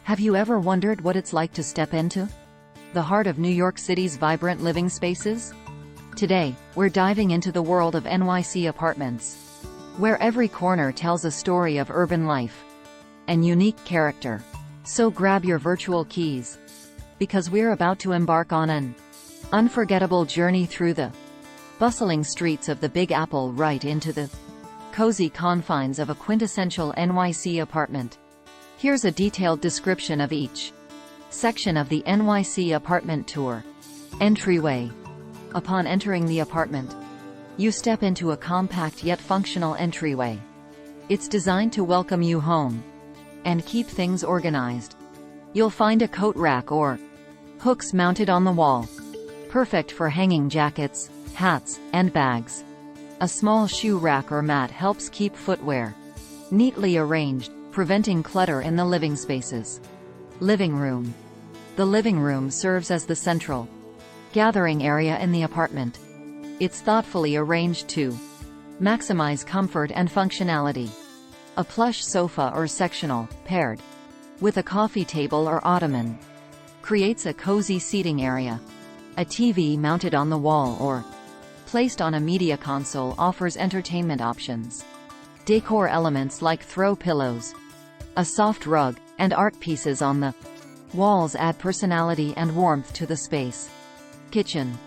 Have you ever wondered what it's like to step into the heart of New York City's vibrant living spaces? Today, we're diving into the world of NYC apartments, where every corner tells a story of urban life and unique character. So grab your virtual keys, because we're about to embark on an unforgettable journey through the bustling streets of the Big Apple, right into the cozy confines of a quintessential NYC apartment. Here's a detailed description of each section of the NYC Apartment Tour. Entryway. Upon entering the apartment, you step into a compact yet functional entryway. It's designed to welcome you home and keep things organized. You'll find a coat rack or hooks mounted on the wall, perfect for hanging jackets, hats, and bags. A small shoe rack or mat helps keep footwear neatly arranged, preventing clutter in the living spaces. Living room. The living room serves as the central gathering area in the apartment. It's thoughtfully arranged to maximize comfort and functionality. A plush sofa or sectional, paired with a coffee table or ottoman, creates a cozy seating area. A TV mounted on the wall or placed on a media console offers entertainment options. Decor elements like throw pillows, a soft rug, and art pieces on the walls add personality and warmth to the space. Kitchen.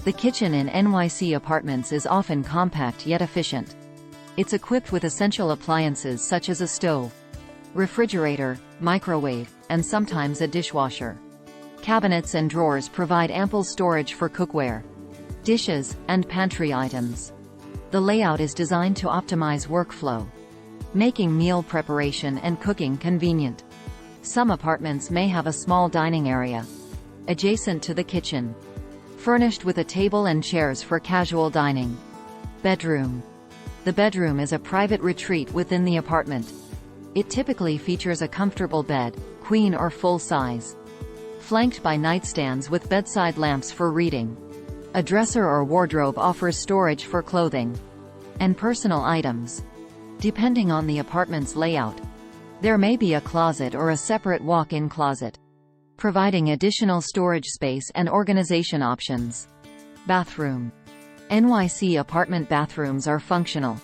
The kitchen in NYC apartments is often compact yet efficient. It's equipped with essential appliances such as a stove, refrigerator, microwave, and sometimes a dishwasher. Cabinets and drawers provide ample storage for cookware, dishes, and pantry items. The layout is designed to optimize workflow, making meal preparation and cooking convenient. Some apartments may have a small dining area adjacent to the kitchen, furnished with a table and chairs for casual dining. Bedroom. The bedroom is a private retreat within the apartment. It typically features a comfortable bed, queen or full size, flanked by nightstands with bedside lamps for reading. A dresser or wardrobe offers storage for clothing and personal items. Depending on the apartment's layout, there may be a closet or a separate walk-in closet, providing additional storage space and organization options. Bathroom. NYC apartment bathrooms are functional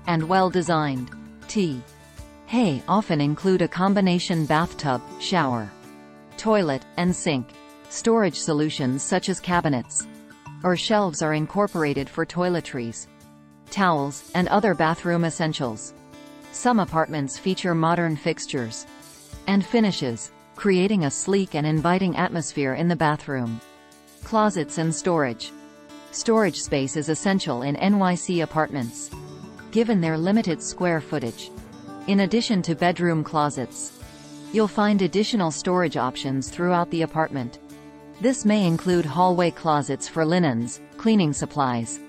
and well-designed. They often include a combination bathtub, shower, toilet, and sink. Storage solutions such as cabinets or shelves are incorporated for toiletries, towels, and other bathroom essentials. Some apartments feature modern fixtures and finishes, creating a sleek and inviting atmosphere in the bathroom. Closets and storage. Storage space is essential in NYC apartments, given their limited square footage. In addition to bedroom closets, you'll find additional storage options throughout the apartment. This may include hallway closets for linens, cleaning supplies,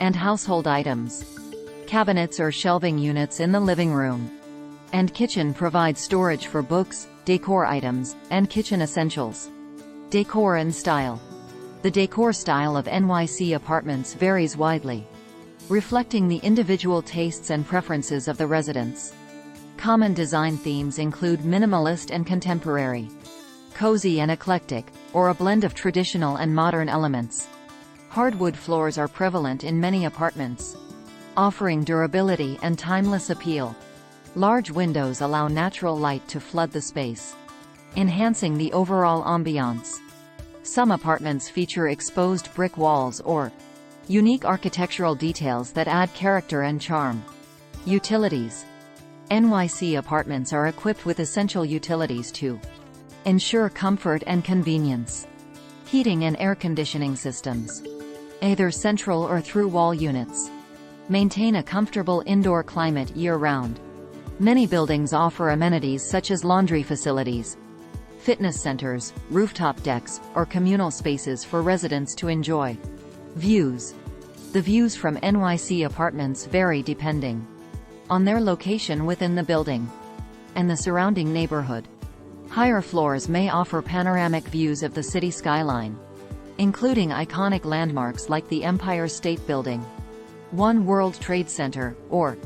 and household items. Cabinets or shelving units in the living room and kitchen provide storage for books, decor items, and kitchen essentials. Decor and style. The decor style of NYC apartments varies widely, reflecting the individual tastes and preferences of the residents. Common design themes include minimalist and contemporary, cozy and eclectic, or a blend of traditional and modern elements. Hardwood floors are prevalent in many apartments, offering durability and timeless appeal. Large windows allow natural light to flood the space, enhancing the overall ambiance. Some apartments feature exposed brick walls or unique architectural details that add character and charm. Utilities. NYC apartments are equipped with essential utilities to ensure comfort and convenience. Heating and air conditioning systems, either central or through-wall units, maintain a comfortable indoor climate year-round. Many buildings offer amenities such as laundry facilities, fitness centers, rooftop decks, or communal spaces for residents to enjoy. Views. The views from NYC apartments vary depending on their location within the building and the surrounding neighborhood. Higher floors may offer panoramic views of the city skyline, including iconic landmarks like the Empire State Building, One World Trade Center, or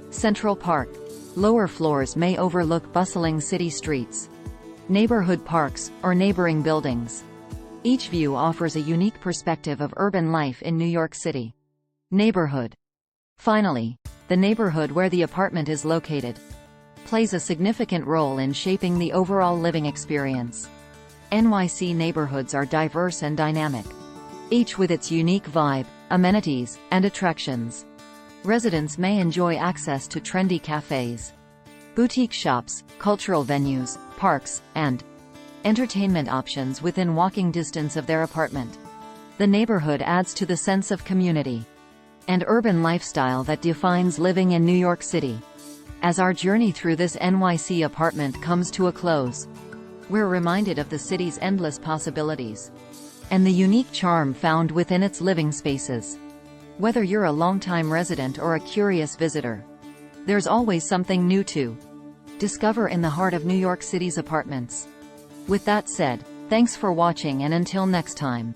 Central Park. Lower floors may overlook bustling city streets, neighborhood parks, or neighboring buildings. Each view offers a unique perspective of urban life in New York City. Neighborhood. Finally, the neighborhood where the apartment is located plays a significant role in shaping the overall living experience. NYC neighborhoods are diverse and dynamic, each with its unique vibe, amenities, and attractions. Residents may enjoy access to trendy cafes, boutique shops, cultural venues, parks, and entertainment options within walking distance of their apartment. The neighborhood adds to the sense of community and urban lifestyle that defines living in New York City. As our journey through this NYC apartment comes to a close, we're reminded of the city's endless possibilities and the unique charm found within its living spaces. Whether you're a longtime resident or a curious visitor, there's always something new to discover in the heart of New York City's apartments. With that said, thanks for watching, and until next time.